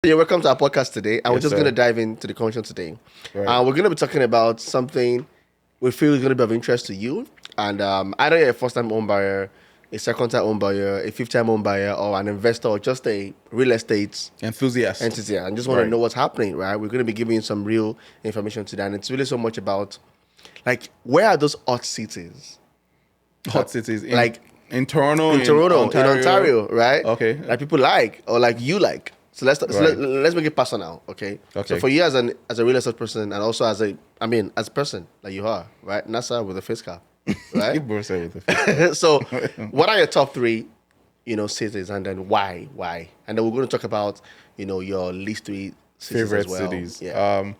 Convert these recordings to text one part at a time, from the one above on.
Yeah, welcome to our podcast today. And we're Yes, just going to sir. dive into the conversation today. Right. We're going to be talking about something we feel is going to be of interest to you. And either you're a first time home buyer, a second time home buyer, a fifth time home buyer, or an investor, or just a real estate Enthusiast. entity, and just want to Right. know what's happening, right? We're going to be giving you some real information today. And it's really so much about, like, where are those hot cities? Hot cities in Like, in Toronto, in Toronto, in Ontario, right? Okay. Like people like or like you like. So let's Right. let's make it personal, okay? So Okay. for you as a real estate person and also as a person like you are, right? NASA with a face cap, right? You bro said with the face. So what are your top three, cities and then why? And then we're going to talk about, your least three cities Favorite as well. cities. Yeah.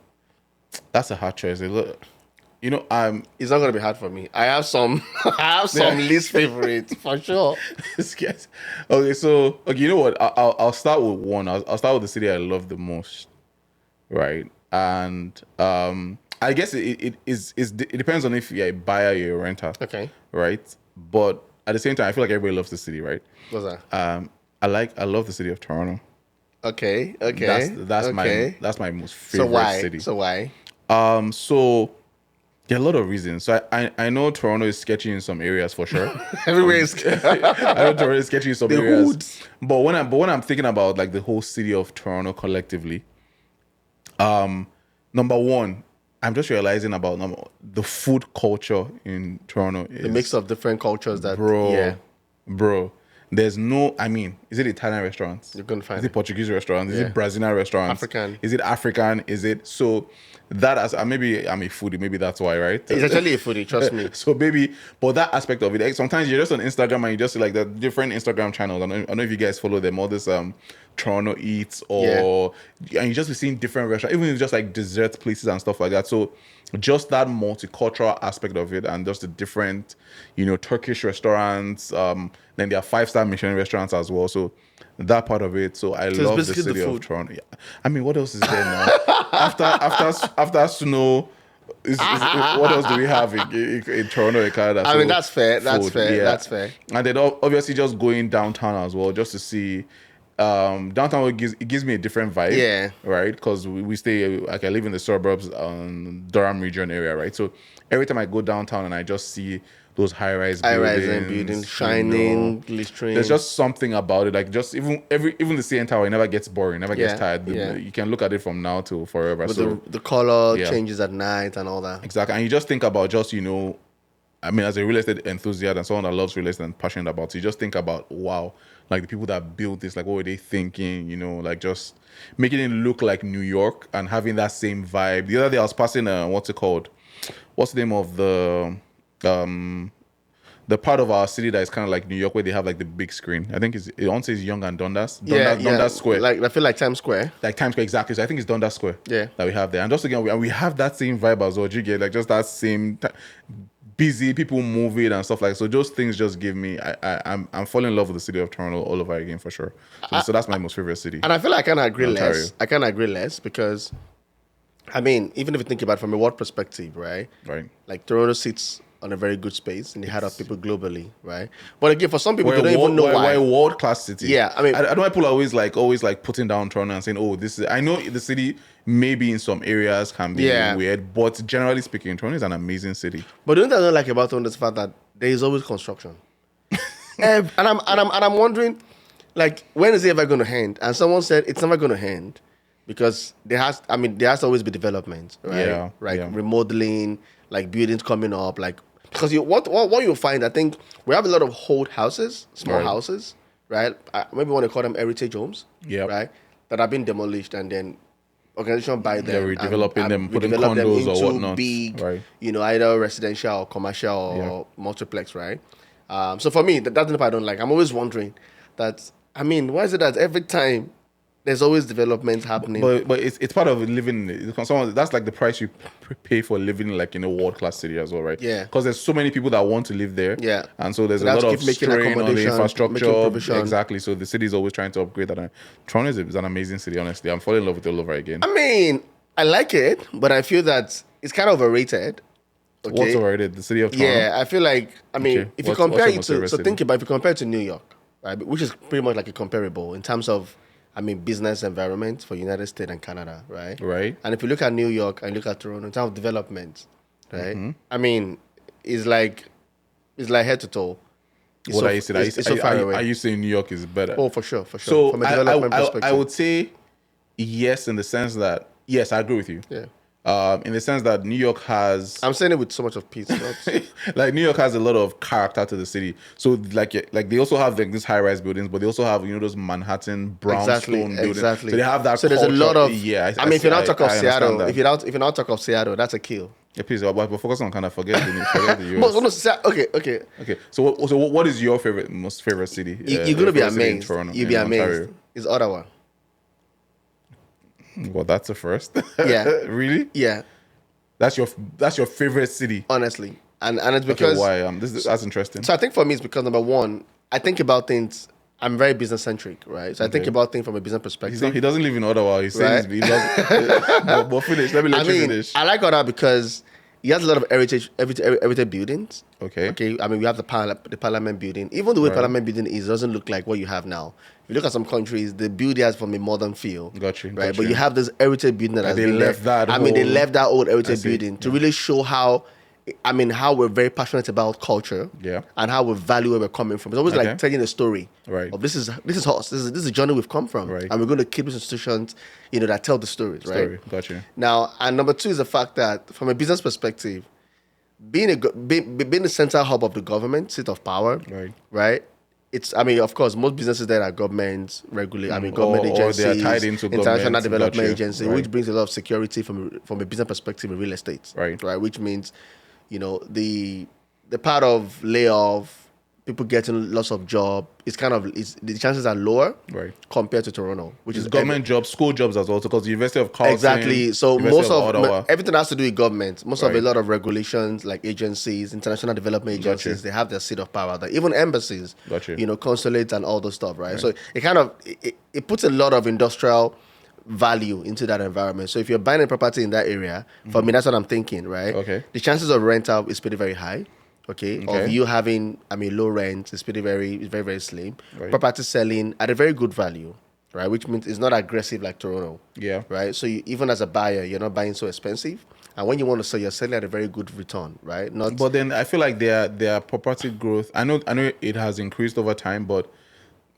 That's a hard choice. Look, It's not going to be hard for me. I have some I have some least favorites for sure. Yes. Okay, so you know what? I'll start with one. I'll start with the city I love the most, right? And I guess it depends on if you're a buyer or you're a renter, Okay. right? But at the same time, I feel like everybody loves the city, right? What's that? I love the city of Toronto. Okay. That's okay. my most So favorite why? city. So why? So there are a lot of reasons. So I know Toronto is sketchy in some areas for sure. Everywhere is I know Toronto is sketchy in some The areas. hoods. But when I'm thinking about like the whole city of Toronto collectively, number one, I'm just realizing about the food culture in Toronto is the mix of different cultures that bro, yeah, bro. There's no, I mean, is it Italian restaurants? you're gonna find Is it it. Portuguese restaurants? Is Yeah. it Brazilian restaurants? African. Is it African? Is it so that as maybe I'm a foodie, maybe that's why, right? It's actually a foodie, trust me. So maybe, but that aspect of it, like, sometimes you're just on Instagram and you just see like the different Instagram channels. I don't know if you guys follow them, all this Toronto Eats or and you just be seeing different restaurants, even if it's just like dessert places and stuff like that. So just that multicultural aspect of it and just the different, Turkish restaurants. Then there are 5-star Michelin restaurants as well. So that part of it. So I it's love the basically the city of food. Toronto. Yeah. I mean, what else is there now? after snow. What else do we have in Toronto, in Canada? I So mean that's fair. That's food, fair. yeah. That's fair. And then obviously just going downtown as well, just to see. Downtown it gives me a different vibe, Yeah. right? Because we stay like I live in the suburbs, Durham region area, right? So every time I go downtown and I just see those high-rise High-rise buildings, and buildings shining, glittering. there's just something about it. Like just even the CN Tower, it never gets boring, never gets Yeah, tired. yeah. You can look at it from now till forever. with So the color yeah. changes at night and all that. exactly, and you just think about just I mean, as a real estate enthusiast and someone that loves real estate and passionate about it, you just think about, wow, like the people that built this, like what were they thinking, like just making it look like New York and having that same vibe. The other day I was passing what's it called? What's the name of the part of our city that is kind of like New York where they have like the big screen? I think it wants is Young and Dundas Square. Like I feel like Times Square. Like Times Square, exactly. So I think it's Dundas Square. Yeah. That we have there. And just again, we have that same vibe as well. Do you get like just that same busy people moving and stuff like that. So those things just give me I'm falling in love with the city of Toronto all over again for sure. So that's my most favorite city. And I feel like I kind of agree Ontario. less. I kind of agree less because, I mean, even if you think about it from a world perspective, right? Right. Like Toronto sits on a very good space in the heart of people globally, right? But again, for some people, We're they don't even know we're why. a world class city. Yeah, I mean- I don't know why people are always like putting down Toronto and saying, oh, this is I know the city maybe in some areas can be Yeah. weird, but generally speaking, Toronto is an amazing city. But the thing that I don't like about Toronto is the fact that there is always construction. And I'm wondering, like, when is it ever going to end? And someone said it's never going to end because there has to always be development, right? Yeah, Like yeah. remodeling, like buildings coming up, like because what you'll find, I think we have a lot of old houses, small Right. houses, right? Maybe want to call them heritage homes, Yep. right? That have been demolished and then organization buy them, They're redeveloping and them, putting redevelop them condos or into whatnot, big, right. either residential or commercial or multiplex, right? So for me, that's the part I don't like. I'm always wondering that. I mean, why is it that every time there's always development happening? But it's part of living. That's like the price you pay for living like in a world class city as well, right? Yeah. Because there's so many people that want to live there. Yeah. And so there's So a that's lot of keep making strain on the accommodation, infrastructure. making provision. Exactly. So the city is always trying to upgrade that. And Toronto is an amazing city. Honestly, I'm falling in love with it all over again. I mean, I like it, but I feel that it's kind of overrated. Okay. What's overrated? The city of Toronto. Yeah, I feel like if you What's compare your it most to favorite so city? think about if you compare it to New York, right, which is pretty much like a comparable in terms of business environment for United States and Canada, right? Right. And if you look at New York and look at Toronto in terms of development, right? Mm-hmm. I mean, it's like head to toe. What are you saying? It's so far away. Are you saying New York is better? Oh, for sure. So From a development perspective, I would say yes, in the sense that yes, I agree with you. Yeah. In the sense that New York has, I'm saying it with so much of peace. like New York has a lot of character to the city. So like they also have like these high-rise buildings, but they also have those Manhattan brownstone buildings. Exactly. So they have that. So there's a lot of if you're not talking of Seattle, that. if you're not talking of Seattle, that's a kill. Yeah, please, but focus on kind of forget the US. Okay. So what is your most favorite city? You're gonna be amazed. Toronto, You'll be amazed. Ontario. It's Ottawa. Well, that's a first. Yeah. Really? Yeah. That's your favorite city. Honestly, and it's because why? That's interesting. So I think for me, it's because number one, I think about things. I'm very business centric, right? So I think about things from a business perspective. He doesn't live in Ottawa. He's saying right? he does. But finish. Let me let you finish. I like Ottawa because he has a lot of heritage buildings. Okay. I mean, we have the Parliament building. Even the way Parliament building is, doesn't look like what you have now. If you look at some countries, the building has from a modern feel. Got you. Right, but you have this heritage building that has they been left left. that. They left that old heritage building to really show how. How we're very passionate about culture, and how we value where we're coming from. It's always like telling a story, right? Of this is us. This is the journey we've come from, right? And we're going to keep these institutions, that tell the stories, right? Got you. Now, and number two is the fact that from a business perspective, being the central hub of the government, seat of power, right? It's, of course, most businesses there are government regulate. Government agencies, or they are tied into international development agency, right. which brings a lot of security from a business perspective in real estate, right? Which means, the part of layoff, people getting lots of job, the chances are lower, right, compared to Toronto, which is government jobs, school jobs as well, because the University of Carleton, exactly. So most of Ottawa. Everything has to do with government. Most of a lot of regulations, like agencies, international development agencies, they have their seat of power there. Even embassies, consulates and all those stuff, right? So it puts a lot of industrial value into that environment. So if you're buying a property in that area, for me, that's what I'm thinking, right? Okay. The chances of rental is pretty very high. Okay. Of you having, low rent is very, very slim. Right. Property selling at a very good value, right? Which means it's not aggressive like Toronto. Yeah. Right. So even as a buyer, you're not buying so expensive. And when you want to sell, you're selling at a very good return, right? But then I feel like their property growth, I know it has increased over time, but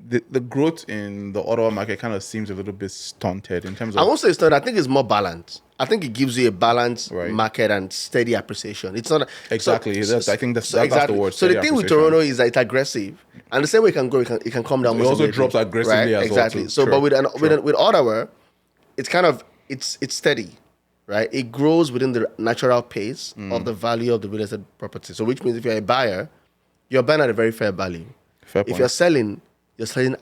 the growth in the Ottawa market kind of seems a little bit stunted in terms of... I won't say stunted. I think it's more balanced. I think it gives you a balanced market and steady appreciation. It's not... Exactly. I think that's the word. So the thing with Toronto is that it's aggressive. And the same way it can go, it can come down. It also drops aggressively as well. Exactly. So, but with Ottawa, it's kind of... It's steady, right? It grows within the natural pace of the value of the real estate property. So which means if you're a buyer, you're buying at a very fair value. Fair point. If you're selling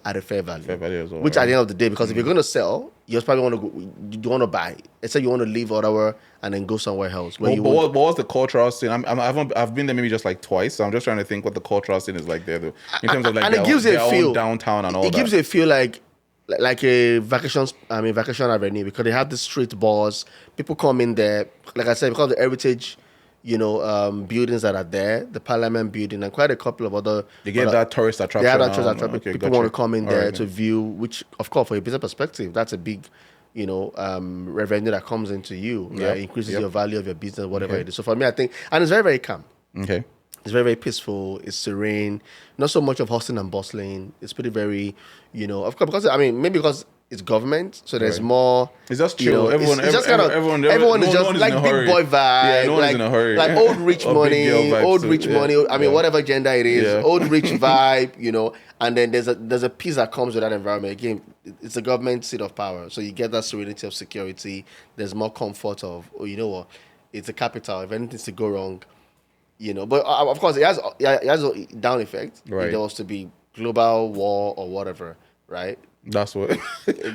at a fair value. Fair value as well. Which at the end of the day, because if you're going to sell, you probably want to go, you want to buy. Let's say you want to leave Ottawa and then go somewhere else. But what's the cultural scene? I've been there maybe just like twice, so I'm just trying to think what the cultural scene is like there, though. In terms of like and it gives you a feel downtown and all that. It gives you a feel like a vacation avenue, because they have the street bars. People come in there, like I said, because of the heritage, buildings that are there, the Parliament building, and quite a couple of other. They get that tourist attraction. They have that tourist attraction. Okay, people want to come in there to view, which, of course, for a business perspective, that's a big, revenue that comes into you. Right? Increases your value of your business, whatever it is. So for me, I think, and it's very, very calm. Okay. It's very, very peaceful. It's serene. Not so much of hustling and bustling. It's pretty very, of course, because maybe because it's government, so there's more. It's just chill. Everyone is just like big boy vibe. Yeah, no one's in a hurry. Like old rich money. Whatever gender it is, old rich vibe. And then there's a peace that comes with that environment. Again, it's a government seat of power, so you get that serenity of security. There's more comfort of, it's a capital. If anything's to go wrong, But of course, it has a down effect. Right. If there was to be global war or whatever, right? That's what.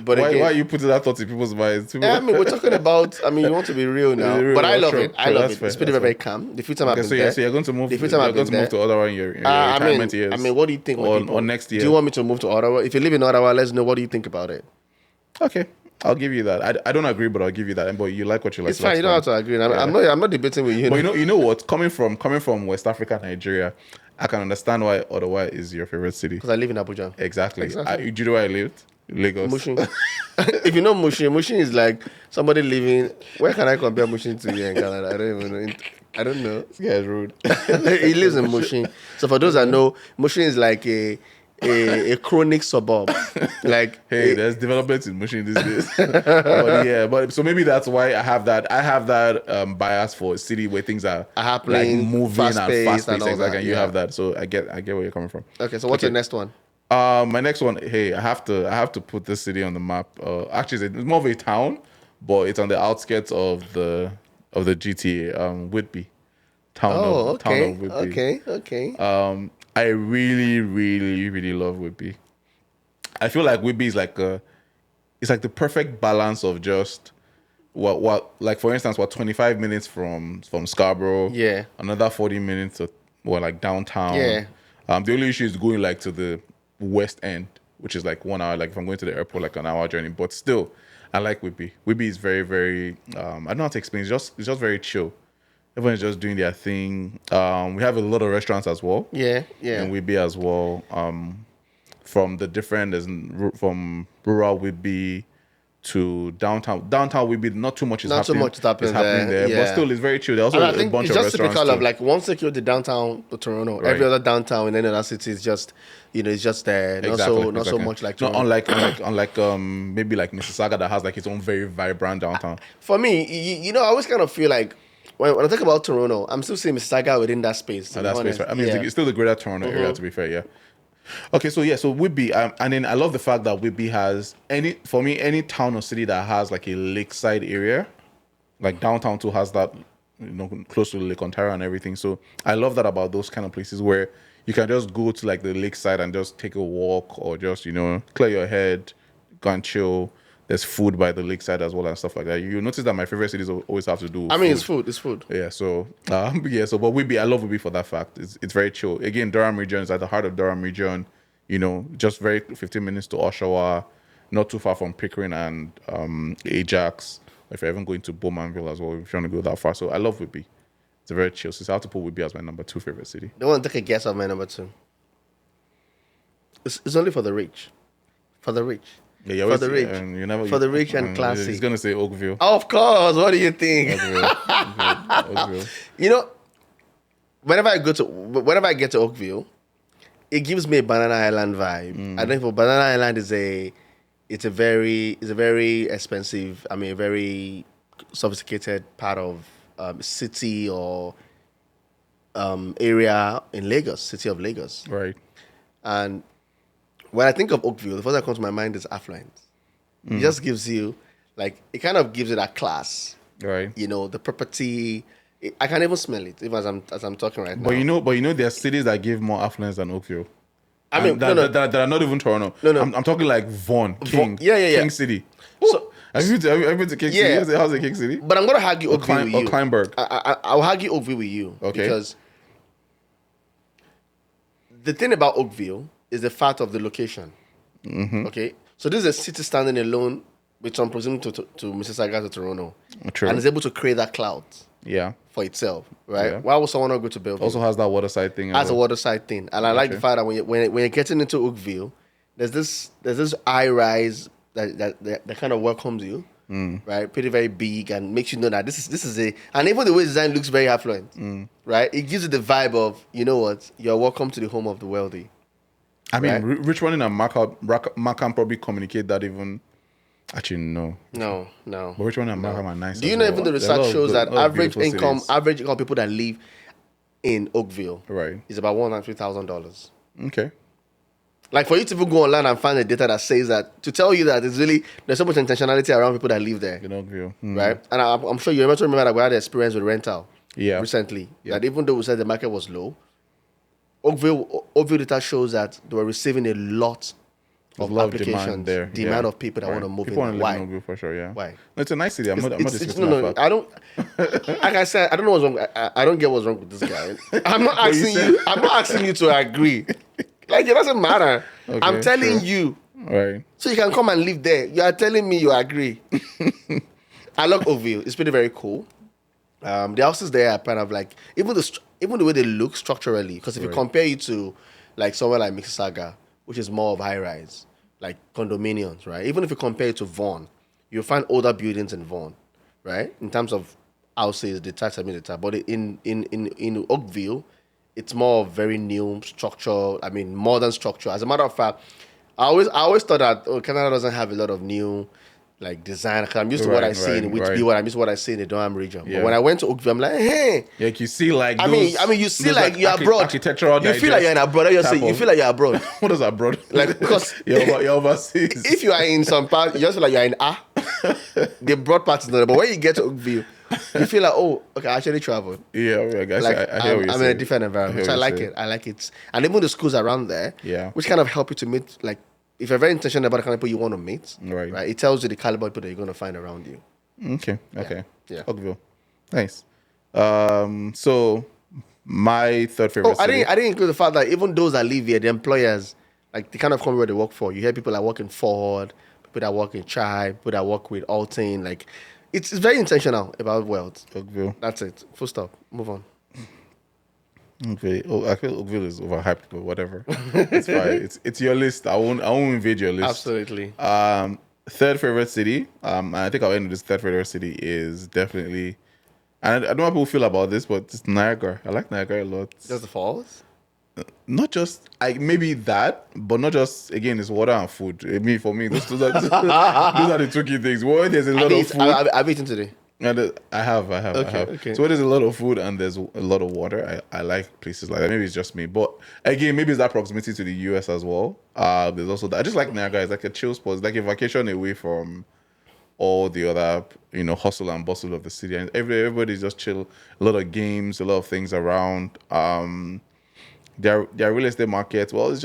But why are you putting that thought in people's minds? We're talking about. You want to be real now, but I love it. I love it. It's pretty very calm. The future time I've been there. So you're going to move. You're going to move to Ottawa in your retirement years. What do you think? Or next year? Do you want me to move to Ottawa? If you live in Ottawa, let's know. What do you think about it? Okay. I'll give you that. I don't agree, but I'll give you that. But you like what you like. It's fine. You don't have to agree. I'm not debating with you. But you know what? Coming from West Africa, Nigeria, I can understand why Ottawa is your favorite city. Because I live in Abuja. Exactly. Do you know where I lived? Lagos. Mushin. If you know Mushin, Mushin is like somebody living. Where can I compare Mushin to here in Canada? I don't even know. I don't know. This guy is rude. He lives in Mushin. So for those that know, Mushin is like a chronic suburb. Like Hey, there's developments in Mushin these days. but so maybe that's why I have that bias for a city where things are happening, like moving and fast-paced fast and paced. all Exactly, that, and you yeah. have that. So I get where you're coming from. Okay, so what's your next one? My next one, hey, I have to put this city on the map. Actually, it's more of a town, but it's on the outskirts of the GTA. Whitby, town of Whitby. Okay. I really, really, really love Whitby. I feel like Whitby is it's like the perfect balance of just what like for instance, 25 minutes from Scarborough, Yeah. another 40 minutes to like downtown. Yeah. The only issue is going like to the west end, which is like 1 hour. Like if I'm going to the airport, like an hour journey. But still, I like Whitby. Whitby is very, very. I don't know how to explain. It's just very chill. Everyone's just doing their thing. We have a lot of restaurants as well. Yeah. And Whitby as well. From the different, from rural Whitby to downtown. Downtown Whitby, not too much is Not happening. too much is happening there, yeah. but still, it's very chill. There's also And I a think bunch it's of just restaurants typical too. of like once you the downtown to Toronto, Right. every other downtown in any other city is just it's just there. Not so much like no, Toronto. unlike maybe like Mississauga that has like its own very vibrant downtown. For me, I always kind of feel like when I think about Toronto, I'm still seeing Mississauga within that space. To be That space, honest. right? I mean, Yeah. it's still the greater Toronto area, to be fair, yeah. Okay, so Whitby, and then I love the fact that Whitby has any town or city that has like a lakeside area, like downtown too has that, close to Lake Ontario and everything. So I love that about those kind of places where you can just go to like the lakeside and just take a walk or just clear your head, go and chill. There's food by the lakeside as well and stuff like that. You notice that my favorite cities always have to do with I mean, food. it's food. Yeah, so but Whitby, I love Whitby for that fact. It's very chill. Again, Durham region is at the heart of Durham region. Just very 15 minutes to Oshawa, not too far from Pickering and Ajax. If you're even going to Bowmanville as well, if you want to go that far. So I love Whitby. It's a very chill. So I have to put Whitby as my number 2 favorite city. Don't want to take a guess of my number 2. It's only for the rich. For the rich. Yeah, for the rich. For the rich and classy. He's gonna say Oakville. Of course. What do you think? Oakville. Whenever I get to Oakville, it gives me a Banana Island vibe. I think for Banana Island it's a very expensive. I mean, a very sophisticated part of city or area in Lagos, city of Lagos. Right. And when I think of Oakville, the first thing that comes to my mind is affluence. It just gives you, it kind of gives it a class. Right. The property. I can even smell it, even as I'm talking right now. But there are cities that give more affluence than Oakville. I mean, that are not even Toronto. No. I'm talking like Vaughan, King. King City. So, have you been to King City? How's the King City? But I'm going to argue Oakville with you. Or Kleinberg. I'll argue Oakville with you. Okay. Because the thing about Oakville is the fact of the location. Mm-hmm. Okay? So this is a city standing alone with some proximity to Mississauga to Toronto. True. And is able to create that cloud for itself, right? Yeah. Why would someone not go to Belleville? Also has that waterside thing. Has a waterside thing. And I like the fact that when you're getting into Oakville, there's this high rise that kind of welcomes you. Right, pretty very big and makes you know that this is and even the way the design looks very affluent, right? It gives you the vibe of you're welcome to the home of the wealthy. I mean, right? Richmond and Markham probably communicate that even. Actually, no. But Richmond and Markham are nice. Do you know even the research shows that average income people that live in Oakville is about $103,000. Okay. Like for you to even go online and find the data that says that, to tell you that there's so much intentionality around people that live there. In Oakville. Right? And I'm sure you remember that we had the experience with rental recently. Yeah. That even though we said the market was low, Oakville data shows that they were receiving a lot of applications, demand of people that want to move people in. Why? Oakville for sure, yeah. Why? No, it's a nice city. I'm not dismissing no, that fact. I don't. Like I said, I don't know what's wrong. I don't get what's wrong with this guy. I'm not asking you. I'm not asking you to agree. Like, it doesn't matter. Okay, I'm telling you. Right. So you can come and live there. You are telling me you agree. I love Oakville. It's pretty very cool. The houses there are kind of like, even the way they look structurally, because if you compare it to like somewhere like Mississauga, which is more of high rise, like condominiums, right? Even if you compare it to Vaughan, you'll find older buildings in Vaughan, right? In terms of houses, detached, semi-detached. But in Oakville, it's more of very new structure. I mean, modern structure. As a matter of fact, I always thought that Canada doesn't have a lot of new like design. 'Cause I'm used to what I see in Whitby, what I'm used to what I see in the Durham region. Yeah. But when I went to Oakville, I'm like, hey. Yeah, you see, like I mean, you see those, like you're abroad. Architectural. You feel like you're in abroad. You feel like you're abroad. What is abroad? Like because you're overseas. if you are in some part, you just feel like you're in the broad part is not. But when you get to Oakville, you feel like, oh, okay, I actually traveled. Yeah, guys, Like I hear what you're I'm saying. in a different environment, so I like it. I like it, and even the schools around there, which kind of help you to meet. Like, if you're very intentional about the kind of people you want to meet, right? It tells you the caliber of people that you're going to find around you. Okay. Yeah. Oakville, nice. So my third favorite. I didn't include the fact that even those that live here, the employers, like the kind of company where they work for, you hear people that work in Ford, people that work in Chai, people that work with Altain, like. It's very intentional about wealth. Oakville. That's it. Full stop. Move on. Okay. Oh, I feel Oakville is overhyped, but whatever. It's fine. It's your list. I won't invade your list. Absolutely. Third favorite city. I think I'll end with this third favorite city is definitely. And I don't know how people feel about this, but it's Niagara. I like Niagara a lot. Just the falls. Not just maybe that, but not just again. It's water and food. For me, those are the two key things. Well, there's a lot of food. I've eaten today. And I have. Okay. So there's a lot of food and there's a lot of water. I like places like that. Maybe it's just me, but again, maybe it's that proximity to the US as well. There's also that. I just like Niagara. It's like a chill spot. It's like a vacation away from all the other, hustle and bustle of the city. And everybody's just chill. A lot of games, a lot of things around. Their real estate market. Well, it's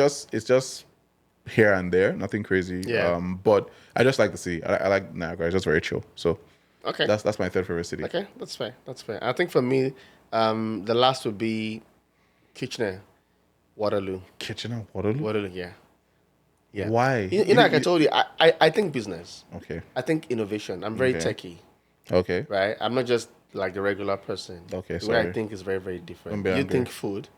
just here and there, nothing crazy. Yeah. But I just like the city. I like Niagara. It's just very chill. So. Okay. That's my third favorite city. Okay, that's fair. I think for me, the last would be Kitchener, Waterloo. Kitchener, Waterloo? Waterloo, yeah. Yeah. Why? Like I told you, I think business. Okay. I think innovation. I'm very techie. Okay. Right? I'm not just like the regular person. Okay, The way I sorry. think is very, very different. I'm You good. think food.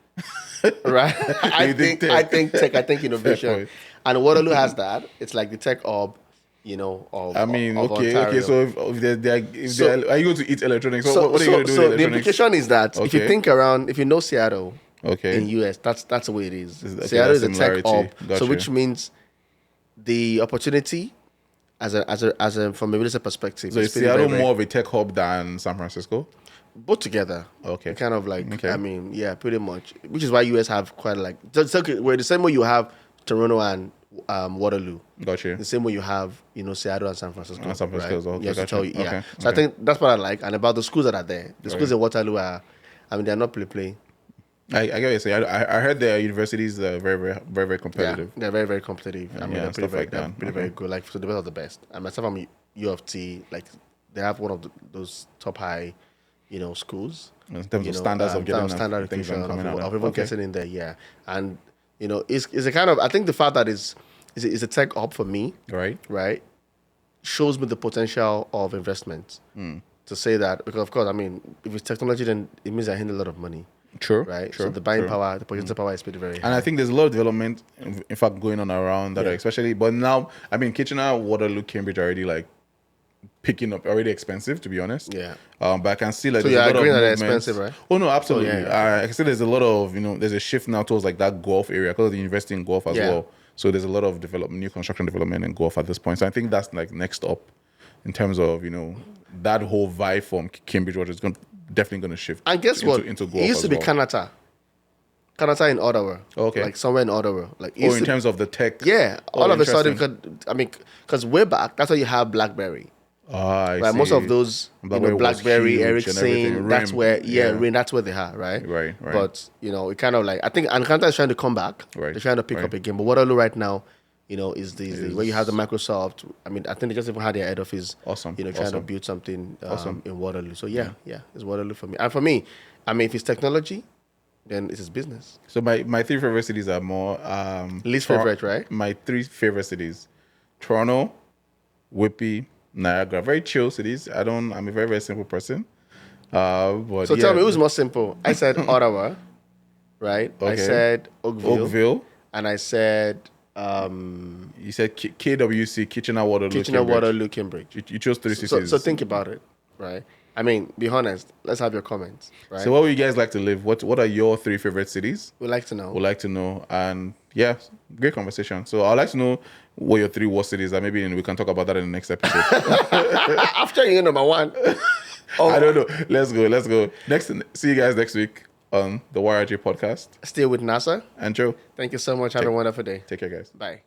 Right? I think tech. tech, I think Fair innovation. point. And Waterloo has that. It's like the tech hub. Of Ontario. Okay. So if are you going to eat electronics? So what are you going to do with So the electronics? implication is that if you Okay. think around, if you know Seattle Okay. in US, that's the way it is. Okay, Seattle is that's a tech similarity. hub, Gotcha. so which means the opportunity as a from a business perspective. So is pretty Seattle very, more of a tech hub than San Francisco? both together. Okay. Kind of like Okay. I mean, yeah, pretty much. Which is why US have quite like where the same way you have Toronto and Waterloo. Got you. The same way you have, Seattle and San Francisco. And San Francisco as well. Yes, to Gotcha. tell you, yeah. Okay, So I okay. think that's what I like. And about the schools that are there, the schools in Waterloo they're not play. I get what you're saying. I heard their universities are very, very, very, very competitive. Yeah, they're very, very competitive. I mean, Yeah, they're pretty, stuff very, like they're that. pretty very good. Like, so the best of the best. And myself, I'm U of T. Like, they have one of those top high, schools. In terms of standards of getting standard things education coming out. of even getting in there. Yeah, and it's a kind of. I think the fact that is a tech hub for me. Right. Shows me the potential of investment. To say that, because of course, I mean, if it's technology, then it means I handle a lot of money. True. Right. True. So the buying true. power, the purchasing power is pretty very high. And I think there's a lot of development, in fact, going on around that, especially. But now, I mean, Kitchener, Waterloo, Cambridge are already like picking up, already expensive, to be honest. Yeah. But I can see like So there's a you're lot of agreeing that they're movements. expensive, right? Oh no, absolutely. Oh, yeah. I can see there's a lot of there's a shift now towards like that golf area because they're investing in golf as Yeah. well. So there's a lot of new construction development in golf at this point. So I think that's like next up in terms of that whole vibe from Cambridge, which is definitely going to shift. And guess what? Into golf It used to be well. Canada in Ottawa. Okay. Like somewhere in Ottawa. Like it Oh, used in to- terms of the tech. yeah. Oh, All of a sudden, interesting. because way back, that's why you have BlackBerry. I Right. see. Most of those, BlackBerry was BlackBerry, huge and Ericsson, everything. that's RIM. where, Yeah. RIM, that's where they are, right? Right. But it kind of like I think and Canada is trying to come back. Right, They're trying to pick right. up again. But Waterloo right now, is the where you have the Microsoft. I mean, I think they just even had their head office. Awesome, Trying to awesome. build something Awesome. in Waterloo. So yeah, it's Waterloo for me. And for me, I mean, if it's technology, then it is business. So my three favorite cities are more Least favorite, right? My three favorite cities: Toronto, Whitby, Niagara. Very chill cities. I'm a very, very simple person. But So tell me, who's more simple? I said Ottawa, right? I Okay. said Oakville, Oakville. and I said You said KWC, Kitchener-Waterloo, Kitchener-Waterloo, Cambridge. You chose three cities. So think about it, right? I mean, be honest. Let's have your comments, right? So where would you guys like to live? What are your 3 favorite cities? We'd like to know. We'd like to know. And yeah, great conversation. So I'd like to know what your 3 worst cities are. Maybe we can talk about that in the next episode. After you number 1. Oh, I don't know. Let's go. See you guys next week on the YRJ podcast. Stay with NASA. And Joe. Thank you so much. Have a wonderful day. Take care, guys. Bye.